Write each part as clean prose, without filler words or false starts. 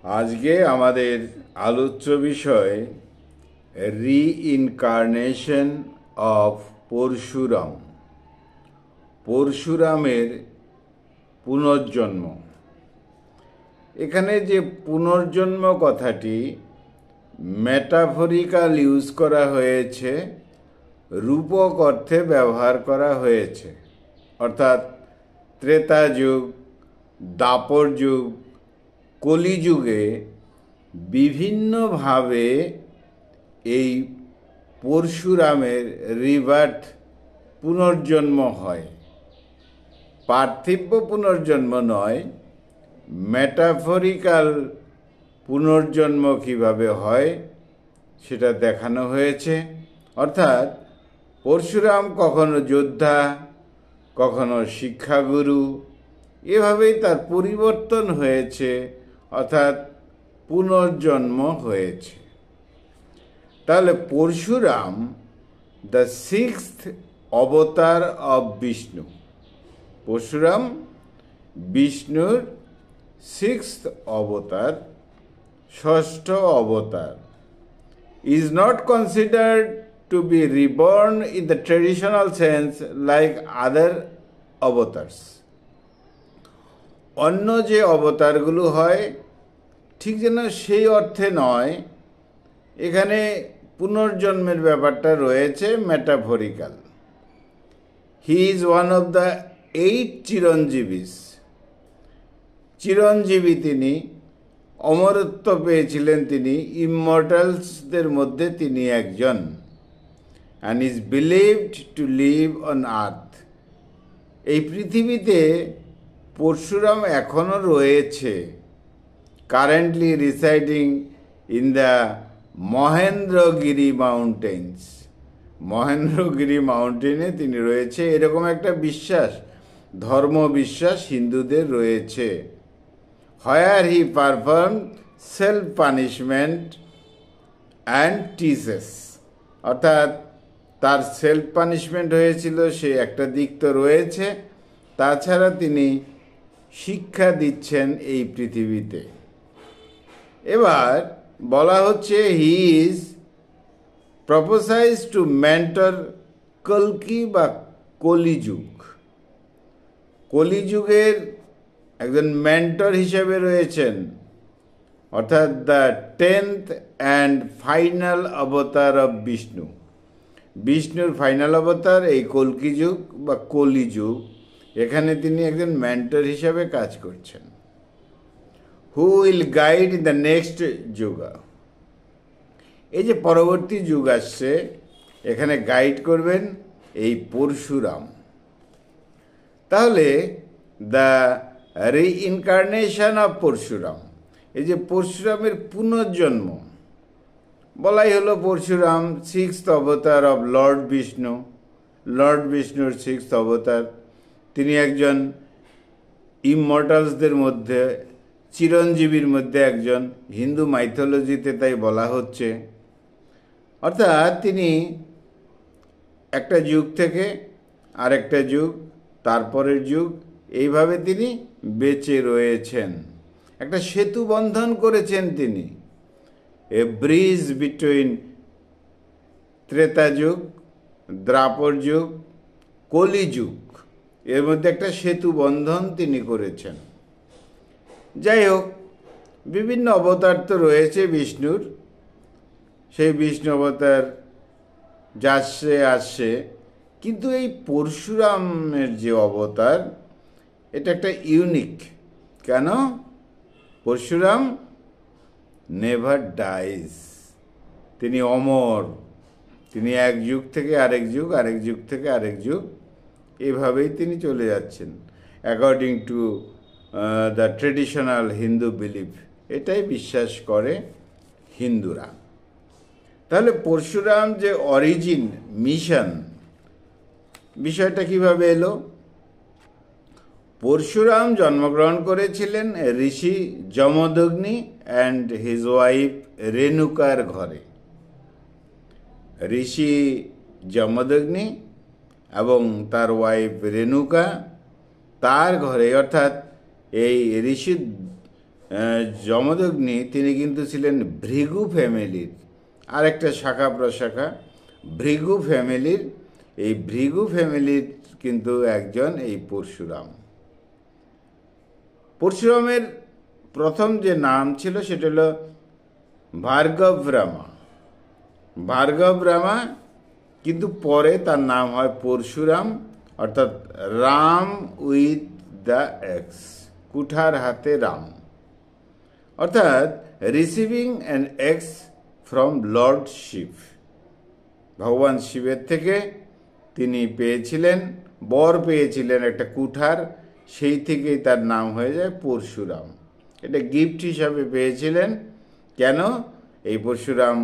আজকে আমাদের আলোচ্য বিষয় রিইনকার্নেশন অফ পরশুরাম। পরশুরামের পুনর্জন্ম। এখানে যে পুনর্জন্ম কথাটি মেটাফরিক্যাল ইউজ করা হয়েছে, রূপক অর্থে ব্যবহার করা হয়েছে, অর্থাৎ ত্রেতা যুগ, দাপর যুগ, কলিযুগে বিভিন্নভাবে এই পরশুরামের রিবার্থ পুনর্জন্ম হয়। পার্থিব পুনর্জন্ম নয়, মেটাফরিক্যাল পুনর্জন্ম কিভাবে হয় সেটা দেখানো হয়েছে। অর্থাৎ পরশুরাম কখনো যোদ্ধা, কখনো শিক্ষাগুরু, এভাবেই তার পরিবর্তন হয়েছে, অর্থাৎ পুনর্জন্ম হয়েছে। তাহলে Parashuram the sixth avatar of Vishnu. Parashuram বিষ্ণুর সিক্সথ অবতার, ষষ্ঠ অবতার। Is not considered to be reborn in the traditional sense like other avatars. অন্য যে অবতারগুলো হয় ঠিক যেন সেই অর্থে নয়, এখানে পুনর্জন্মের ব্যাপারটা রয়েছে metaphorical. He is one of the 8 chiranjivis. চিরঞ্জীবী তিনি, অমরত্ব পেয়েছিলেন তিনি, ইমমর্টালসদের মধ্যে তিনি একজন। And is believed to live on earth. এই পৃথিবীতে পরশুরাম এখনও রয়েছে, currently residing in the Mahendragiri mountains. Mahendragiri মাউন্টেনে তিনি রয়েছে, এরকম একটা বিশ্বাস, ধর্ম বিশ্বাস হিন্দুদের রয়েছে। Where he perform self punishment and teaches. অর্থাৎ তার সেলফ পানিশমেন্ট হয়েছিল, সে একটা দিক তো রয়েছে, তাছাড়া তিনি শিক্ষা দিচ্ছেন এই পৃথিবীতে। এবার বলা হচ্ছে হি ইজ প্রপোসাইজ টু মেন্টর কল্কি বা কলিযুগ। কলিযুগের একজন মেন্টর হিসেবে রয়েছেন, অর্থাৎ দ্য 10th অ্যান্ড ফাইনাল অবতার অব বিষ্ণু। বিষ্ণুর ফাইনাল অবতার এই কল্কি যুগ বা কলিযুগ, এখানে তিনি একজন মেন্টর হিসাবে কাজ করছেন। Who will guide in the next yuga. এই যে পরবর্তী যুগ আসছে, এখানে গাইড করবেন এই পরশুরাম। তাহলে দ্য রিইনকার্নেশন অফ পরশুরাম, এই যে পরশুরামের পুনর্জন্ম, বলাই হলো Parashuram sixth avatar of Lord Vishnu. Lord বিষ্ণুর সিক্সথ অবতার, তিনি একজন ইমমর্টালসদের মধ্যে, চিরঞ্জীবীর মধ্যে একজন, হিন্দু মাইথোলজিতে তাই বলা হচ্ছে। অর্থাৎ তিনি একটা যুগ থেকে আরেকটা যুগ, তারপরের যুগ, এইভাবে তিনি বেঁচে রয়েছেন। একটা সেতু বন্ধন করেছেন তিনি, এ ব্রিজ বিটুইন ত্রেতা যুগ, দ্রাপর যুগ, কলিযুগ, এর মধ্যে একটা সেতু বন্ধন তিনি করেছেন। যাই হোক, বিভিন্ন অবতার তো রয়েছে বিষ্ণুর, সেই বিষ্ণু অবতার যাচ্ছে আসছে, কিন্তু এই পরশুরামের যে অবতার, এটা একটা ইউনিক। কেন? পরশুরাম নেভার ডাইজ, তিনি অমর। তিনি এক যুগ থেকে আরেক যুগ, আরেক যুগ থেকে আরেক যুগ, এভাবেই তিনি চলে যাচ্ছেন according to the traditional Hindu belief. এটাই বিশ্বাস করে হিন্দুরা। তাহলে পরশুরাম যে অরিজিন, মিশন, বিষয়টা কিভাবে এলো? পরশুরাম জন্মগ্রহণ করেছিলেন ঋষি যমদগ্নি অ্যান্ড হিজ ওয়াইফ রেণুকার ঘরে। ঋষি যমদগ্নি এবং তার ওয়াইফ রেণুকা, তার ঘরে, অর্থাৎ এই ঋষি যমদগ্নি তিনি কিন্তু ছিলেন ভৃগু ফ্যামিলির আরেকটা শাখা প্রশাখা ভৃগু ফ্যামিলির। এই ভৃগু ফ্যামিলির কিন্তু একজন এই পরশুরাম। পরশুরামের প্রথম যে নাম ছিল সেটা হলো ভার্গব রামা। ভার্গব রামা, কিন্তু পরে তার নাম হয় পরশুরাম, অর্থাৎ রাম উইথ দ্য এক্স, কুঠার হাতে রাম, অর্থাৎ receiving an axe from lord Shiva. ভগবান শিবের থেকে তিনি পেয়েছিলেন, বর পেয়েছিলেন একটা কুঠার, সেই থেকেই তার নাম হয়ে যায় পরশুরাম। এটা গিফট হিসাবে পেয়েছিলেন। কেন এই পরশুরাম?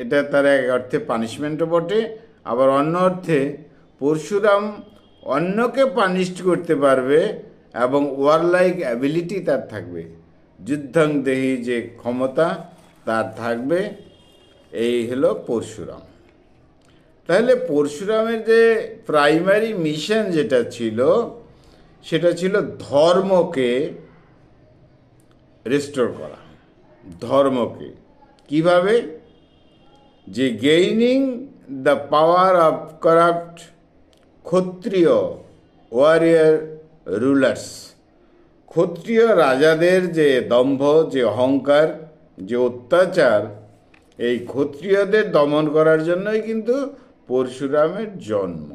এটা তার এক অর্থে পানিশমেন্টও বটে, আবার অন্য অর্থে পরশুরাম অন্যকে পানিশ করতে পারবে এবং ওয়ারলাইক অ্যাবিলিটি তার থাকবে, যুদ্ধং দেহি যে ক্ষমতা তার থাকবে। এই হলো পরশুরাম। তাহলে পরশুরামের যে প্রাইমারি মিশন যেটা ছিল সেটা ছিল ধর্মকে রেস্টোর করা। ধর্মকে কিভাবে? যে gaining the power of corrupt ক্ষত্রিয় ওয়ারিয়ার রুলার্স। ক্ষত্রিয় রাজাদের যে দম্ভ, যে অহংকার, যে অত্যাচার, এই ক্ষত্রিয়দের দমন করার জন্যই কিন্তু পরশুরামের জন্ম।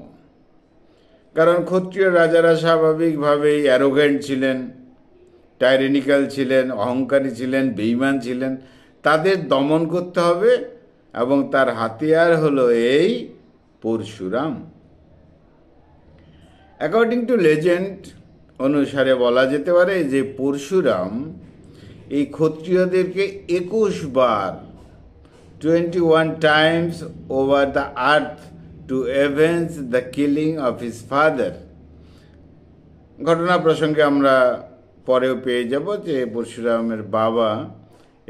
কারণ ক্ষত্রিয় রাজারা স্বাভাবিকভাবেই অ্যারোগেন্ট ছিলেন, টাইরেনিক্যাল ছিলেন, অহংকারী ছিলেন, বেঈমান ছিলেন। তাদের দমন করতে হবে এবং তার হাতিয়ার হলো এই পরশুরাম। অ্যাকর্ডিং টু লেজেন্ড অনুসারে বলা যেতে পারে যে পরশুরাম এই ক্ষত্রিয়দেরকে 21 বার 21 times over the earth to avenge the killing of his father। ঘটনা প্রসঙ্গে আমরা পরেও পেয়ে যাব যে পরশুরামের বাবা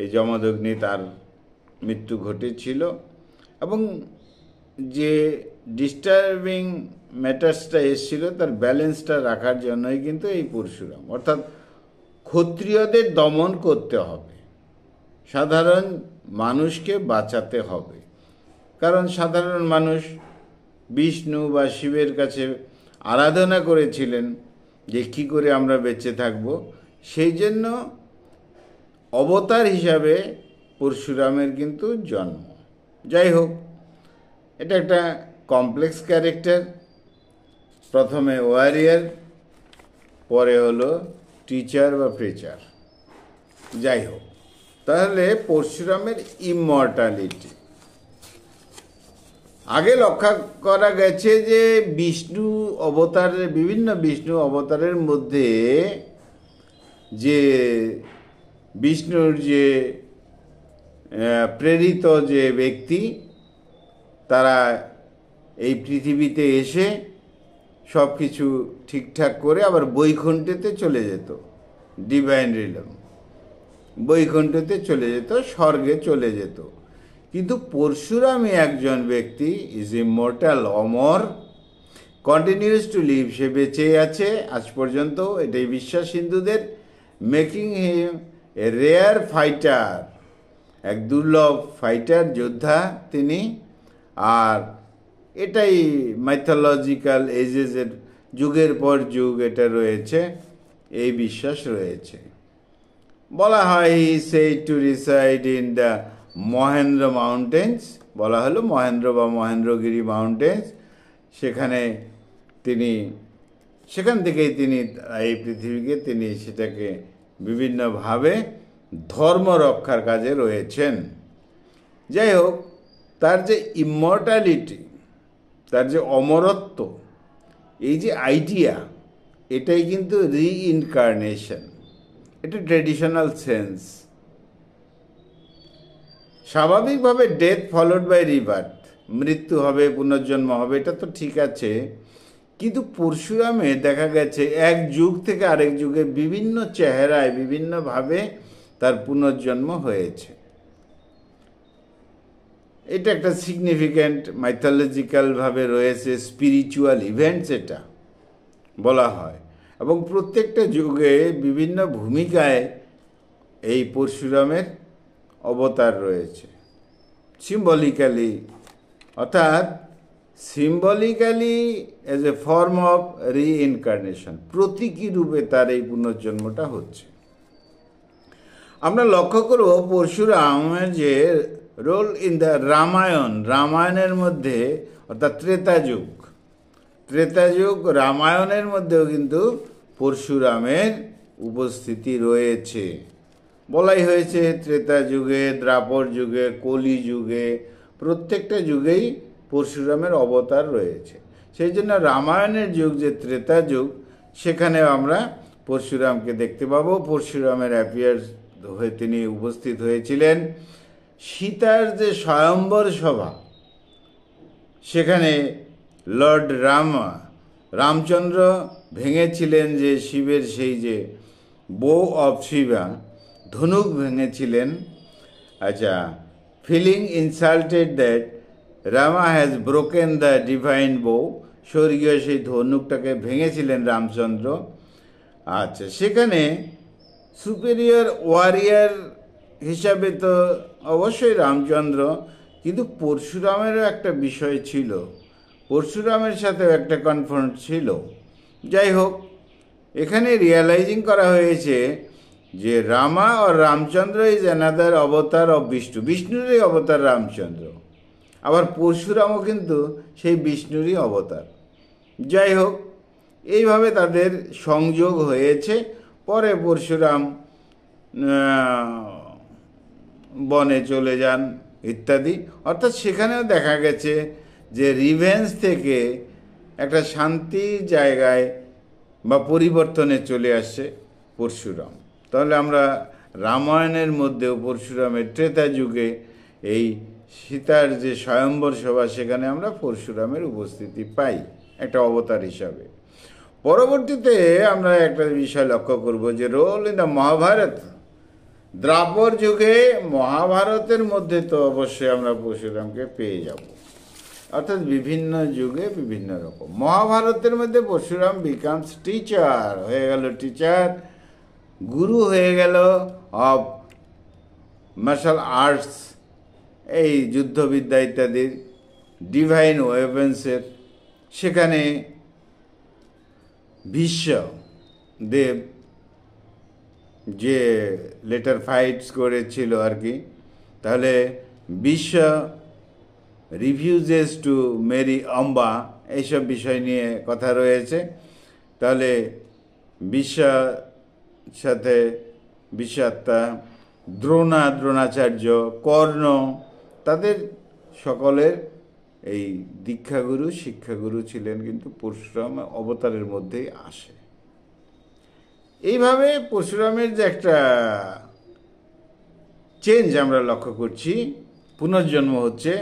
এই যমদগ্নি, তার মৃত্যু ঘটেছিল, এবং যে ডিস্টার্বিং ম্যাটার্সটা এসেছিল তার ব্যালেন্সটা রাখার জন্যই কিন্তু এই পরশুরাম। অর্থাৎ ক্ষত্রিয়দের দমন করতে হবে, সাধারণ মানুষকে বাঁচাতে হবে। কারণ সাধারণ মানুষ বিষ্ণু বা শিবের কাছে আরাধনা করেছিলেন যে কী করে আমরা বেঁচে থাকব, সেই জন্য অবতার হিসাবে পরশুরামের কিন্তু জন্ম। যাই হোক, এটা একটা কমপ্লেক্স ক্যারেক্টার। প্রথমে ওয়ারিয়ার, পরে হলো টিচার বা প্রিচার। যাই হোক, তাহলে পরশুরামের ইমর্টালিটি আগে লক্ষ্য করা গেছে যে বিষ্ণু অবতারের, বিভিন্ন বিষ্ণু অবতারের মধ্যে যে বিষ্ণুর যে প্রেরিত যে ব্যক্তি, তারা এই পৃথিবীতে এসে সব কিছু ঠিকঠাক করে আবার বৈকুণ্ঠেতে চলে যেত, ডিভাইন রিলম, বৈকুণ্ঠতে চলে যেত, স্বর্গে চলে যেত। কিন্তু পরশুরামই একজন ব্যক্তি, ইজ ইমর্টাল, অমর, কন্টিনিউস টু লিভ, সে বেঁচে আছে আজ পর্যন্ত, এটাই বিশ্বাস হিন্দুদের, making him a rare fighter, এক দুর্লভ ফাইটার, যোদ্ধা তিনি। আর এটাই মাইথোলজিক্যাল এজেসের যুগের পর যুগ এটা রয়েছে, এই বিশ্বাস রয়েছে। বলা হয় he said to reside in the Mahendra mountains, বলা হলো মহেন্দ্র বা মহেন্দ্রগিরি মাউন্টেন্স, সেখান থেকেই তিনি এই পৃথিবীকে তিনি সেটাকে বিভিন্নভাবে ধর্ম রক্ষার কাজে রয়েছেন। যাই হোক, তার যে ইমর্টালিটি, তার যে অমরত্ব, এই যে আইডিয়া, এটাই কিন্তু রিইনকার্নেশন, এটা ট্রেডিশনাল সেন্স। স্বাভাবিকভাবে ডেথ ফলোড বাই রিবার্থ, মৃত্যু হবে, পুনর্জন্ম হবে, এটা তো ঠিক আছে। কিন্তু পরশুরামে দেখা গেছে এক যুগ থেকে আরেক যুগে বিভিন্ন চেহারায় বিভিন্নভাবে তার পুনর্জন্ম হয়েছে। এটা একটা সিগনিফিক্যান্ট মাইথোলজিক্যালভাবে রয়েছে, স্পিরিচুয়াল ইভেন্টস এটা বলা হয়। এবং প্রত্যেকটা যুগে বিভিন্ন ভূমিকায় এই পরশুরামের অবতার রয়েছে সিম্বলিক্যালি, অর্থাৎ symbolically as a form of reincarnation, প্রতীকী রূপে তার এই পুনর্জন্মটা হচ্ছে। আমরা লক্ষ্য করব পরশুরামের যে রোল ইন দ্য রামায়ণের মধ্যে, অর্থাৎ ত্রেতাযুগ রামায়ণের মধ্যেও কিন্তু পরশুরামের উপস্থিতি রয়েছে। বলাই হয়েছে ত্রেতা যুগে, দ্রাপর যুগে, কলি যুগে, প্রত্যেকটা যুগেই পরশুরামের অবতার রয়েছে। সেই জন্য রামায়ণের যুগ যে ত্রেতা যুগ, সেখানেও আমরা পরশুরামকে দেখতে পাবো। পরশুরামের অ্যাপিয়ার হয়ে তিনি উপস্থিত হয়েছিলেন। সীতার যে স্বয়ম্বর সভা, সেখানে লর্ড রামচন্দ্র ভেঙেছিলেন যে শিবের সেই যে বো অফ শিবা, ধনুক ভেঙেছিলেন। আচ্ছা, feeling insulted that Rama has broken the divine bow, স্বর্গীয় সেই ধনুকটাকে ভেঙেছিলেন রামচন্দ্র। আচ্ছা, সেখানে সুপেরিয়র ওয়ারিয়ার হিসাবে তো অবশ্যই রামচন্দ্র, কিন্তু পরশুরামেরও একটা বিষয় ছিল, পরশুরামের সাথেও একটা কনফ্রন্ট ছিল। যাই হোক, এখানে রিয়ালাইজিং করা হয়েছে যে রামা ও রামচন্দ্র ইজ অ্যানাদার অবতার অফ বিষ্ণুরই অবতার রামচন্দ্র, আবার পরশুরামও কিন্তু সেই বিষ্ণুরই অবতার। যাই হোক, এইভাবে তাদের সংযোগ হয়েছে। পরে পরশুরাম বনে চলে যান ইত্যাদি, অর্থাৎ সেখানেও দেখা গেছে যে রিভেঞ্জ থেকে একটা শান্তির জায়গায় বা পরিবর্তনে চলে আসছে পরশুরাম। তাহলে আমরা রামায়ণের মধ্যেও পরশুরামের ত্রেতা যুগে এই সীতার যে স্বয়ম্বর সভা, সেখানে আমরা পরশুরামের উপস্থিতি পাই একটা অবতার হিসাবে। পরবর্তীতে আমরা একটা বিষয় লক্ষ্য করব যে রোল ইন দ্য মহাভারত, দ্রাপর যুগে মহাভারতের মধ্যে তো অবশ্যই আমরা পরশুরামকে পেয়ে যাব, অর্থাৎ বিভিন্ন যুগে বিভিন্ন রকম। মহাভারতের মধ্যে পরশুরাম বিকামস টিচার হয়ে গেল, গুরু হয়ে গেল অফ মার্শাল আর্টস, এই যুদ্ধবিদ্যা ইত্যাদির, ডিভাইন ওয়েপন্সের। সেখানে ভীষ্মদেব যে লেটার ফাইটস করেছিল আর কি, তাহলে Bhishma refuses to marry Amba, এইসব বিষয় নিয়ে কথা রয়েছে। তাহলে সাথে বিশ্বাত্মা, দ্রোণাচার্য, কর্ণ, তাদের সকলের এই দীক্ষাগুরু শিক্ষাগুরু ছিলেন কিন্তু পরশুরাম অবতারের মধ্যেই আসে। এইভাবে পরশুরামের যে একটা চেঞ্জ আমরা লক্ষ্য করছি, পুনর্জন্ম হচ্ছে।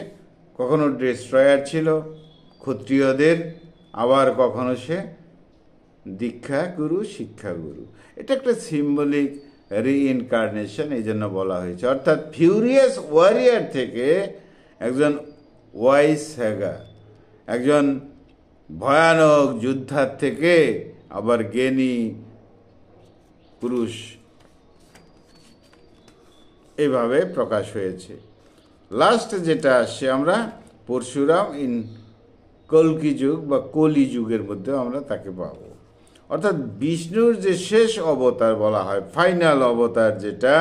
কখনো ডেস্ট্রয়ার ছিল ক্ষত্রিয়দের, আবার কখনো সে দীক্ষাগুরু শিক্ষাগুরু। এটা একটা সিম্বলিক রিইনকার্নেশন, এই জন্য বলা হয়েছে। অর্থাৎ ফিউরিয়াস ওয়ারিয়ার থেকে একজন ওয়াইজ স্যাগার, একজন ভয়ানক যোদ্ধার থেকে আবার জ্ঞানী পুরুষ, এভাবে প্রকাশ হয়েছে। লাস্ট যেটা আসছে, আমরা পরশুরাম ইন কল্কি যুগ বা কলি যুগের মধ্যেও আমরা তাকে পাব। অর্থাৎ বিষ্ণুর যে শেষ অবতার বলা হয়, ফাইনাল অবতার যেটা,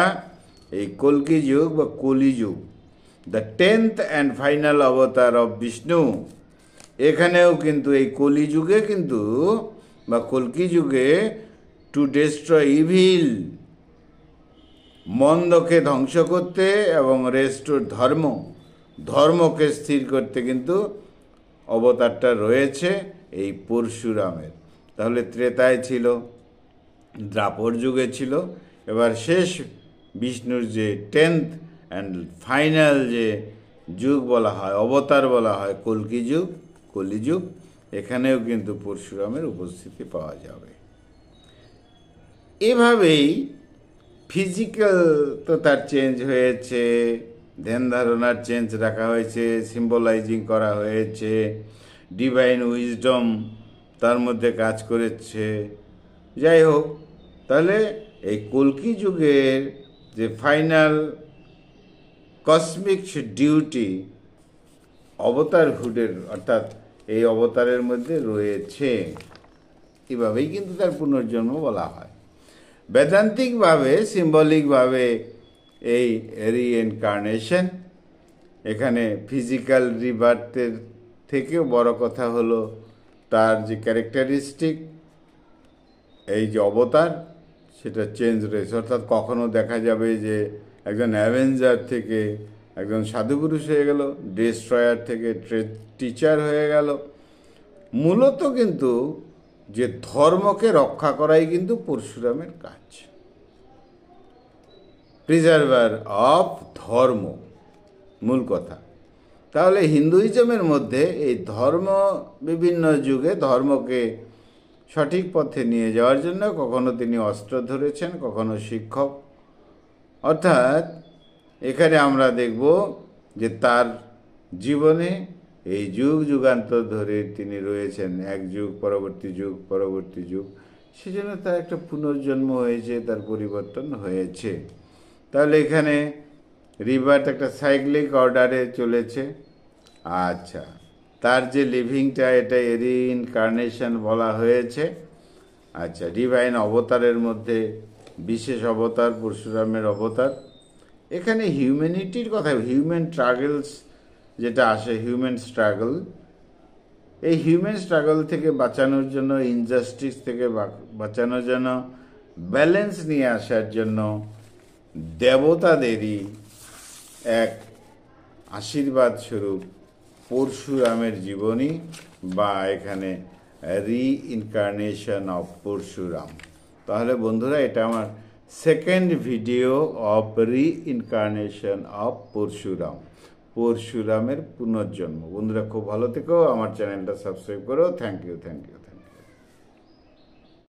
এই কল্কি যুগ বা কলি যুগ, দ্য 10th অ্যান্ড ফাইনাল অবতার অফ বিষ্ণু। এখানেও কিন্তু এই কলি যুগে কিন্তু বা কল্কি যুগে টু ডেস্ট্রয় ইভিল, মন্দকে ধ্বংস করতে এবং রেস্টোর ধর্মকে স্থির করতে কিন্তু অবতারটা রয়েছে এই পরশুরামের। তাহলে ত্রেতায় ছিল, দ্রাপর যুগে ছিল, এবার শেষ বিষ্ণুর যে 10th অ্যান্ড ফাইনাল যে যুগ বলা হয়, অবতার বলা হয়, কলিযুগ, এখানেও কিন্তু পরশুরামের উপস্থিতি পাওয়া যাবে। এভাবেই ফিজিক্যাল তো তার চেঞ্জ হয়েছে, ধ্যান ধারণার চেঞ্জ রাখা হয়েছে, সিম্বলাইজিং করা হয়েছে, ডিভাইন উইজডম তার মধ্যে কাজ করেছে। যাই হোক, তাহলে এই কল্কি যুগের যে ফাইনাল কসমিক ডিউটি অবতারহুডের অর্থাৎ এই অবতারের মধ্যে রয়েছে। এভাবেই কিন্তু তার পুনর্জন্ম বলা হয়। বেদান্তিকভাবে সিম্বলিকভাবে এই রিইনকার্নেশন, এখানে ফিজিক্যাল রিবার্থের থেকেও বড় কথা হলো তার যে ক্যারেক্টারিস্টিক, এই যে অবতার সেটা চেঞ্জ রয়েছে। অর্থাৎ কখনো দেখা যাবে যে একজন অ্যাভেঞ্জার থেকে একজন সাধুপুরুষ হয়ে গেল, ডিস্ট্রয়ার থেকে টিচার হয়ে গেল। মূলত কিন্তু যে ধর্মকে রক্ষা করাই কিন্তু পরশুরামের কাজ, প্রিজার্ভার অফ ধর্ম, মূল কথা। তাহলে হিন্দুইজমের মধ্যে এই ধর্ম বিভিন্ন যুগে ধর্মকে সঠিক পথে নিয়ে যাওয়ার জন্য কখনো তিনি অস্ত্র ধরেছেন, কখনো শিক্ষক। অর্থাৎ এখানে আমরা দেখব যে তার জীবনে এই যুগ যুগান্তর ধরে তিনি রয়েছেন, এক যুগ পরবর্তী যুগ পরবর্তী যুগ, সেজন্য তার একটা পুনর্জন্ম হয়েছে, তার পরিবর্তন হয়েছে। তাহলে এখানে রিবার্থ একটা সাইক্লিক অর্ডারে চলেছে। আচ্ছা, তার যে লিভিংটা এটা রিইনকার্নেশন বলা হয়েছে। আচ্ছা, ডিভাইন অবতারের মধ্যে বিশেষ অবতার পরশুরামের অবতার। এখানে হিউম্যানিটির কথা, হিউম্যান স্ট্রাগলস যেটা আসে, হিউম্যান স্ট্রাগল, এই হিউম্যান স্ট্রাগল থেকে বাঁচানোর জন্য, ইনজাস্টিস থেকে বাঁচানোর জন্য, ব্যালেন্স নিয়ে আসার জন্য দেবতাদেরই এক আশীর্বাদ স্বরূপ পরশুরামের জীবনী, বা এখানে রিইনকার্নেশন অফ পরশুরাম। তাহলে বন্ধুরা, এটা আমার second video of reincarnation of Parashuram, পরশুরামের পুনর্জন্ম। বন্ধুরা খুব ভালো থেকো, আমার চ্যানেলটা সাবস্ক্রাইব করো। Thank you.